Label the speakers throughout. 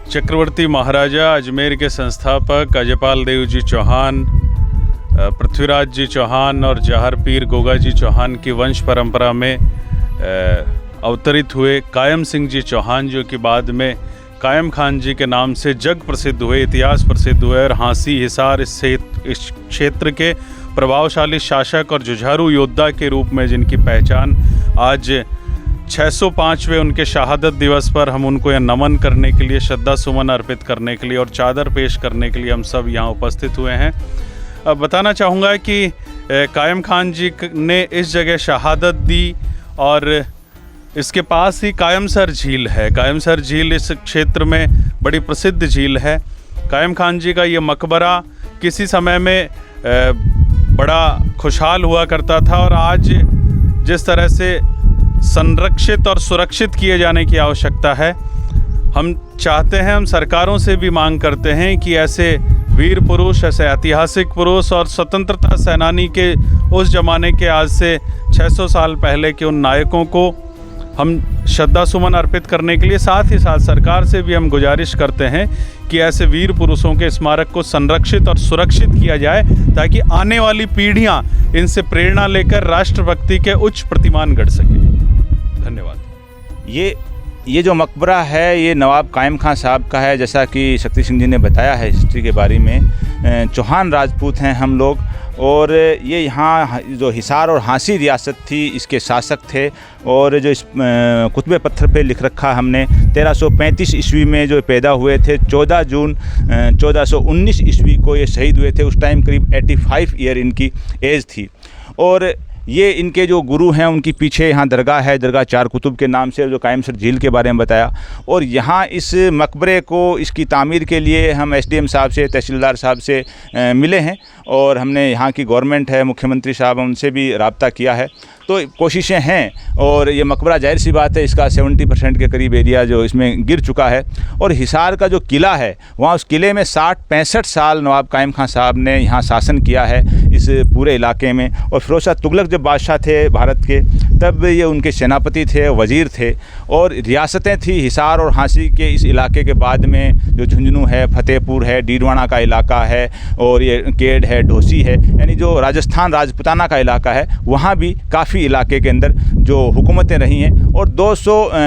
Speaker 1: चक्रवर्ती महाराजा अजमेर के संस्थापक अजयपाल देव जी चौहान, पृथ्वीराज जी चौहान और जहर पीर गोगा जी चौहान की वंश परंपरा में अवतरित हुए कायम सिंह जी चौहान, जो कि बाद में कायम खान जी के नाम से जग प्रसिद्ध हुए, इतिहास प्रसिद्ध हुए और हांसी हिसार इस क्षेत्र के प्रभावशाली शासक और जुझारू योद्धा के रूप में जिनकी पहचान आज 605वें उनके शहादत दिवस पर हम उनको यह नमन करने के लिए, श्रद्धा सुमन अर्पित करने के लिए और चादर पेश करने के लिए हम सब यहाँ उपस्थित हुए हैं। अब बताना चाहूँगा कि कायम खान जी ने इस जगह शहादत दी और इसके पास ही कायमसर झील है। कायमसर झील इस क्षेत्र में बड़ी प्रसिद्ध झील है। कायम खान जी का ये मकबरा किसी समय में बड़ा खुशहाल हुआ करता था और आज जिस तरह से संरक्षित और सुरक्षित किए जाने की आवश्यकता है, हम चाहते हैं, हम सरकारों से भी मांग करते हैं कि ऐसे वीर पुरुष, ऐसे ऐतिहासिक पुरुष और स्वतंत्रता सेनानी के उस ज़माने के आज से 600 साल पहले के उन नायकों को हम श्रद्धा सुमन अर्पित करने के लिए साथ ही साथ सरकार से भी हम गुजारिश करते हैं कि ऐसे वीर पुरुषों के स्मारक को संरक्षित और सुरक्षित किया जाए ताकि आने वाली पीढ़ियां इनसे प्रेरणा लेकर राष्ट्रभक्ति के उच्च प्रतिमान गढ़ सकें। धन्यवाद।
Speaker 2: ये जो मकबरा है ये नवाब कायम खान साहब का है। जैसा कि शक्ति सिंह जी ने बताया है हिस्ट्री के बारे में, चौहान राजपूत हैं हम लोग और ये यहाँ जो हिसार और हांसी रियासत थी इसके शासक थे। और जो इस कुतबे पत्थर पे लिख रखा हमने 1335 ईस्वी में जो पैदा हुए थे, 14 जून 1419 ईस्वी को ये शहीद हुए थे। उस टाइम करीब 85 ईयर इनकी एज थी। और ये इनके जो गुरु हैं उनकी पीछे यहाँ दरगाह है, दरगाह चार कुतुब के नाम से, जो कायमसर झील के बारे में बताया। और यहाँ इस मकबरे को, इसकी तामीर के लिए हम एसडीएम साहब से, तहसीलदार साहब से मिले हैं और हमने यहाँ की गवर्नमेंट है, मुख्यमंत्री साहब, उनसे भी रब्ता किया है। तो कोशिशें हैं और ये मकबरा जाहिर सी बात है इसका 70% के करीब एरिया जो इसमें गिर चुका है। और हिसार का जो किला है वहाँ उस किले में 60-65 साल नवाब कायम खान साहब ने यहाँ शासन किया है इस पूरे इलाके में। और फिरोज शाह तुगलक जब बादशाह थे भारत के, तब ये उनके सेनापति थे, वज़ीर थे। और रियासतें थी हिसार और हांसी के इस इलाके के बाद में जो झुंझुनू है, फतेहपुर है, डीडवाना का इलाका है और ये केड है, ढोसी है, यानी जो राजस्थान राजपुताना का इलाका है, वहाँ भी काफ़ी इलाके के अंदर जो हुकूमतें रही हैं। और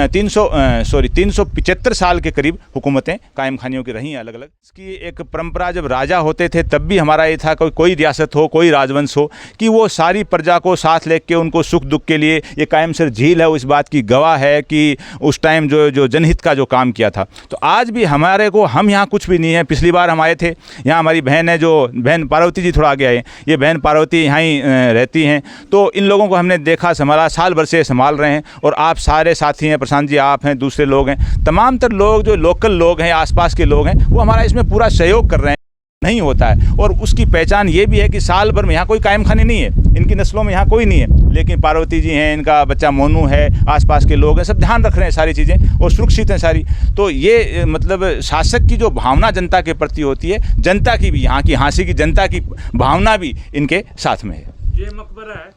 Speaker 2: 375 साल के करीब हुकूमतें कायम खानियों की रही हैं अलग अलग। इसकी एक परंपरा, जब राजा होते थे तब भी हमारा ये था कोई रियासत हो, कोई राजवंश हो, कि वो सारी प्रजा को साथ लेके उनको सुख दुख के लिए, ये कायमसर झील है वो इस बात की गवाह है कि उस टाइम जो जनहित का जो काम किया था। तो आज भी हमारे को, हम यहाँ कुछ भी नहीं है। पिछली बार हम आए थे, यहाँ हमारी बहन है, जो बहन पार्वती जी थोड़ा आगे आए, ये बहन पार्वती यहाँ ही रहती हैं। तो इन लोगों को हमने देखा, संभाला, साल भर से संभाल रहे हैं। और आप सारे साथी हैं, प्रशांत जी आप हैं, दूसरे लोग हैं, तमाम तर लोग जो लोकल लोग हैं, आसपास के लोग हैं, वो हमारा इसमें पूरा सहयोग कर रहे हैं। नहीं होता है। और उसकी पहचान ये भी है कि साल भर में यहाँ कोई कायम खानी नहीं है, इनकी नस्लों में यहाँ कोई नहीं है, लेकिन पार्वती जी हैं, इनका बच्चा मोनू है, आसपास के लोग हैं, सब ध्यान रख रहे हैं सारी चीज़ें और सुरक्षित हैं सारी। तो ये मतलब शासक की जो भावना जनता के प्रति होती है, जनता की भी, यहाँ की हांसी की जनता की भावना भी इनके साथ में है।
Speaker 3: ये मकबरा है,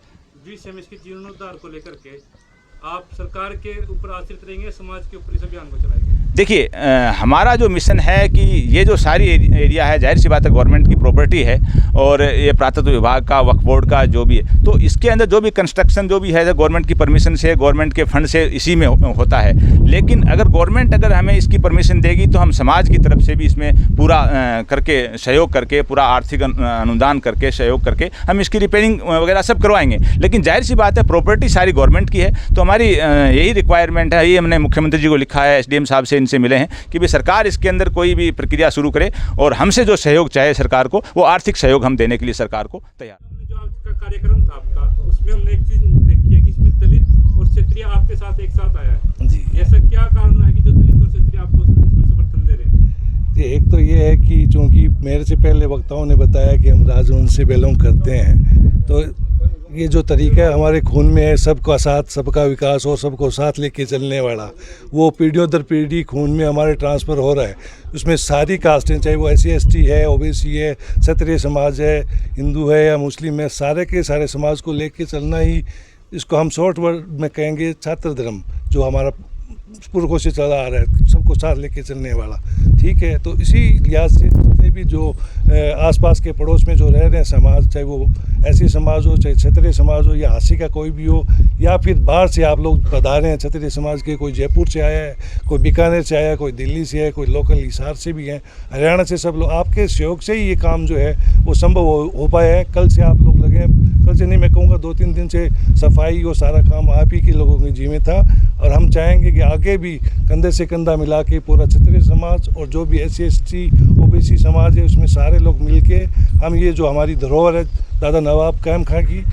Speaker 3: जिस हम इसके जीर्णोद्धार को लेकर के आप सरकार के ऊपर आश्रित रहेंगे, समाज के ऊपर इस अभियान को चलाएंगे?
Speaker 2: देखिए, हमारा जो मिशन है कि ये जो सारी एरिया है, जाहिर सी बात है गवर्नमेंट की प्रॉपर्टी है और ये पुरातत्व विभाग का, वक्फ बोर्ड का जो भी है, तो इसके अंदर जो भी कंस्ट्रक्शन जो भी है गवर्नमेंट की परमिशन से, गवर्नमेंट के फंड से इसी में होता है। लेकिन अगर गवर्नमेंट अगर हमें इसकी परमिशन देगी तो हम समाज की तरफ से भी इसमें पूरा करके सहयोग करके, पूरा आर्थिक अनुदान करके, सहयोग करके हम इसकी रिपेयरिंग वगैरह सब करवाएंगे। लेकिन जाहिर सी बात है प्रॉपर्टी सारी गवर्नमेंट की है, तो हमारी यही रिक्वायरमेंट है। ये हमने मुख्यमंत्री जी को लिखा है, एसडीएम साहब से इनसे मिले हैं कि भी सरकार इसके अंदर कोई भी प्रक्रिया शुरू करे और हमसे जो सहयोग चाहे सरकार को, वो आर्थिक सहयोग हम देने के लिए सरकार को तैयार।
Speaker 3: जो आपका कार्यक्रम था आपका, तो उसमें हमने एक चीज देखी है कि इसमें दलित और क्षत्रिय आपके साथ एक साथ आया है जी। ऐसा क्या कारण है कि जो दलित और क्षत्रिय आपको इसमें समर्थन दे रहे हैं?
Speaker 4: एक तो ये है कि चूँकि मेरे से पहले वक्ताओं ने बताया कि हम राजवंश से बिलोंग करते हैं, तो ये जो तरीका है हमारे खून में है, सबका साथ सबका विकास और सबको साथ लेके चलने वाला, वो पीढ़ियों दर पीढ़ी खून में हमारे ट्रांसफ़र हो रहा है। उसमें सारी कास्टें, चाहे वो SC ST है, OBC है, क्षत्रिय समाज है, हिंदू है या मुस्लिम है, सारे के सारे समाज को लेके चलना ही, इसको हम शॉर्ट वर्ड में कहेंगे छात्र धर्म, जो हमारा पुरखों से चला आ रहा है, सबको साथ लेके चलने वाला। ठीक है, तो इसी लिहाज से जितने भी जो आसपास के पड़ोस में जो रह रहे हैं समाज, चाहे वो ऐसी समाज हो, चाहे क्षत्रिय समाज हो या हासी का कोई भी हो, या फिर बाहर से आप लोग पधारे हैं क्षत्रिय समाज के, कोई जयपुर से आया है, कोई बीकानेर से आया है, कोई दिल्ली से है, कोई लोकल हिसार से भी हैं, हरियाणा से, सब लोग आपके सहयोग से ही ये काम जो है वो संभव हो पाया है। कल से आप लोग लगे, कल से नहीं मैं कहूँगा 2-3 दिन से सफाई वो सारा काम आप ही के लोगों के जिम्मे था, और हम चाहेंगे कि आगे भी कंधे से कंधा मिला के पूरा क्षत्रिय समाज और जो भी SC ST OBC समाज है, उसमें सारे लोग मिलके हम ये जो हमारी धरोहर है दादा नवाब कायम खां की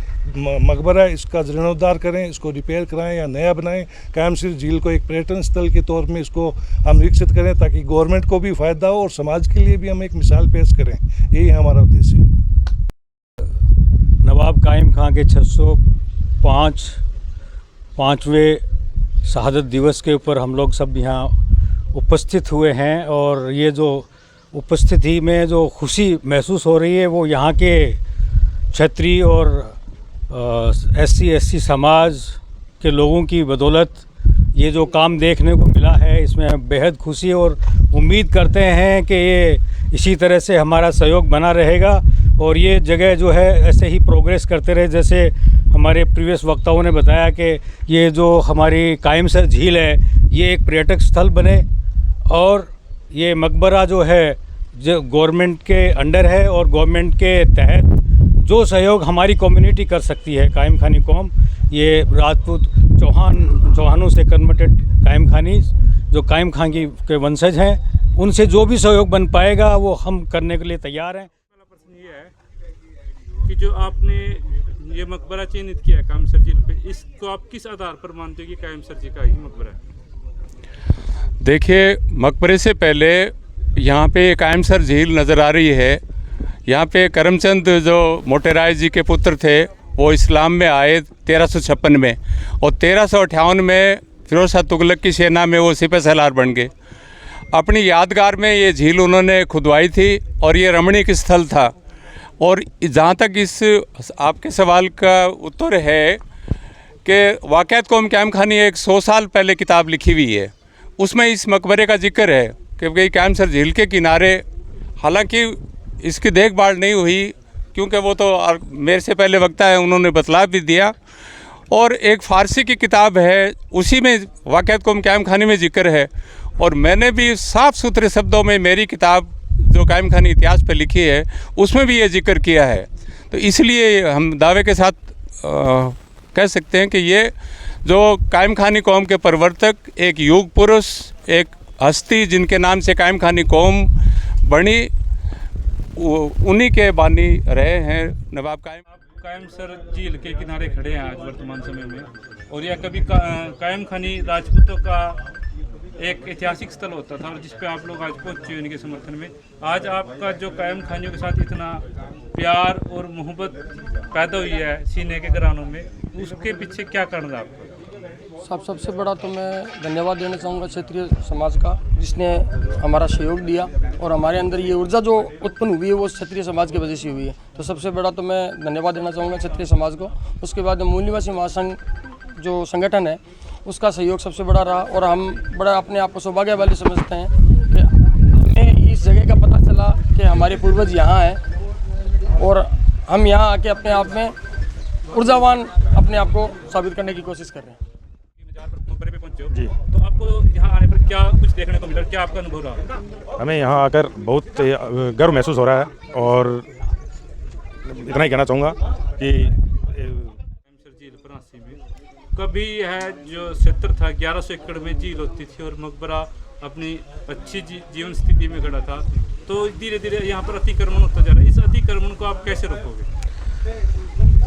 Speaker 4: मकबरा है, इसका जीर्णोद्धार करें, इसको रिपेयर कराएं या नया बनाएं। कायमसिर झील को एक पर्यटन स्थल के तौर में इसको हम विकसित करें, ताकि गवर्नमेंट को भी फ़ायदा हो और समाज के लिए भी हम एक मिसाल पेश करें। यही हमारा उद्देश्य है।
Speaker 5: नवाब कायम खां के 605वें शहादत दिवस के ऊपर हम लोग सब यहाँ उपस्थित हुए हैं, और ये जो उपस्थिति में जो खुशी महसूस हो रही है वो यहाँ के क्षत्रिय और SC ST समाज के लोगों की बदौलत ये जो काम देखने को मिला है, इसमें बेहद खुशी, और उम्मीद करते हैं कि ये इसी तरह से हमारा सहयोग बना रहेगा और ये जगह जो है ऐसे ही प्रोग्रेस करते रहे। जैसे हमारे प्रीवियस वक्ताओं ने बताया कि ये जो हमारी कायमसर झील है ये एक पर्यटक स्थल बने, और ये मकबरा जो है जो गवर्नमेंट के अंडर है और गवर्नमेंट के तहत जो सहयोग हमारी कम्युनिटी कर सकती है, कायम खानी कौम, ये राजपूत चौहानों से कन्वर्टेड कायम खानी जो कायम खां की के वंशज हैं, उनसे जो भी सहयोग बन पाएगा वो हम करने के लिए तैयार हैं।
Speaker 3: पहला प्रश्न ये है कि जो आपने ये मकबरा चिन्हित किया है कायमसर झील पे, इसको आप किस आधार पर मानते हो कि कायमसर जी का ही मकबरा है?
Speaker 6: देखिए, मकबरे से पहले यहाँ पे कायमसर झील नज़र आ रही है। यहाँ पे करमचंद जो मोटे राय जी के पुत्र थे वो इस्लाम में आए 1356 में, और 1358 में फिरोज शाह तुगलक की सेना में वो सिपह सलार बन गए। अपनी यादगार में ये झील उन्होंने खुदवाई थी और ये रमणीक स्थल था। और जहाँ तक इस आपके सवाल का उत्तर है कि वाक़यात कौम कायम खां ने एक 100 साल पहले किताब लिखी हुई है, उसमें इस मकबरे का जिक्र है कि कायमसर झील के किनारे, हालांकि इसकी देखभाल नहीं हुई क्योंकि वो तो मेरे से पहले वक्ता है, उन्होंने बतला भी दिया, और एक फ़ारसी की किताब है उसी में वाक़यात कौम कायम खानी में जिक्र है। और मैंने भी साफ़ सुथरे शब्दों में मेरी किताब जो कायम खानी इतिहास पर लिखी है उसमें भी ये जिक्र किया है। तो इसलिए हम दावे के साथ कह सकते हैं कि ये जो कायम खानी कौम के प्रवर्तक, एक युग पुरुष, एक हस्ती जिनके नाम से कायम खानी कौम बनी, उन्हीं के बानी रहे हैं नवाब कायम।
Speaker 3: कायमसर झील के किनारे खड़े हैं आज वर्तमान समय में, और यह कभी कायम खानी राजपूतों का एक ऐतिहासिक स्थल होता था, और जिस पे आप लोग आज पहुंचे इनके समर्थन में। आज आपका जो कायम खानियों के साथ इतना प्यार और मोहब्बत पैदा हुई है सीने के घरानों में, उसके पीछे क्या कारण था आपका?
Speaker 7: सबसे बड़ा तो मैं धन्यवाद देना चाहूँगा क्षत्रिय समाज का, जिसने हमारा सहयोग दिया, और हमारे अंदर ये ऊर्जा जो उत्पन्न हुई है वो क्षत्रिय समाज की वजह से हुई है। तो सबसे बड़ा तो मैं धन्यवाद देना चाहूँगा क्षत्रिय समाज को। उसके बाद मूल निवासी महासंघ जो संगठन है उसका सहयोग सबसे बड़ा रहा, और हम बड़ा अपने आप को सौभाग्यशाली समझते हैं कि हमें इस जगह का पता चला कि हमारे पूर्वज यहाँ हैं, और हम यहाँ आके अपने आप में ऊर्जावान अपने आप को साबित करने की कोशिश कर रहे हैं।
Speaker 3: मकबरे पे पहुंचे हो
Speaker 8: जी,
Speaker 3: तो आपको यहाँ आने पर क्या कुछ देखने को मिला, क्या आपका अनुभव रहा?
Speaker 8: हमें यहाँ आकर बहुत गर्व महसूस हो रहा है, और इतना ही कहना चाहूँगा कि
Speaker 3: कायमसर झील 85 में कभी है जो क्षेत्र था 1100 एकड़ में झील होती थी, और मकबरा अपनी अच्छी जीवन स्थिति में खड़ा था, तो धीरे धीरे यहाँ पर अतिक्रमण होता जा रहा है। इस अतिक्रमण को आप कैसे रोकोगे?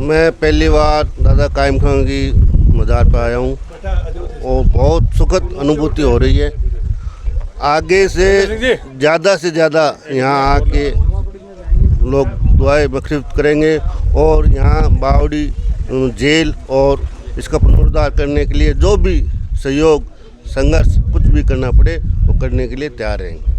Speaker 9: मैं पहली बार दादा कायम खां की मज़ार पर आया हूँ और बहुत सुखद अनुभूति हो रही है। आगे से ज़्यादा यहाँ आके लोग दुआएं मगफिरत करेंगे, और यहाँ बावड़ी जेल और इसका पुनरुद्धार करने के लिए जो भी सहयोग संघर्ष कुछ भी करना पड़े वो करने के लिए तैयार रहेंगे।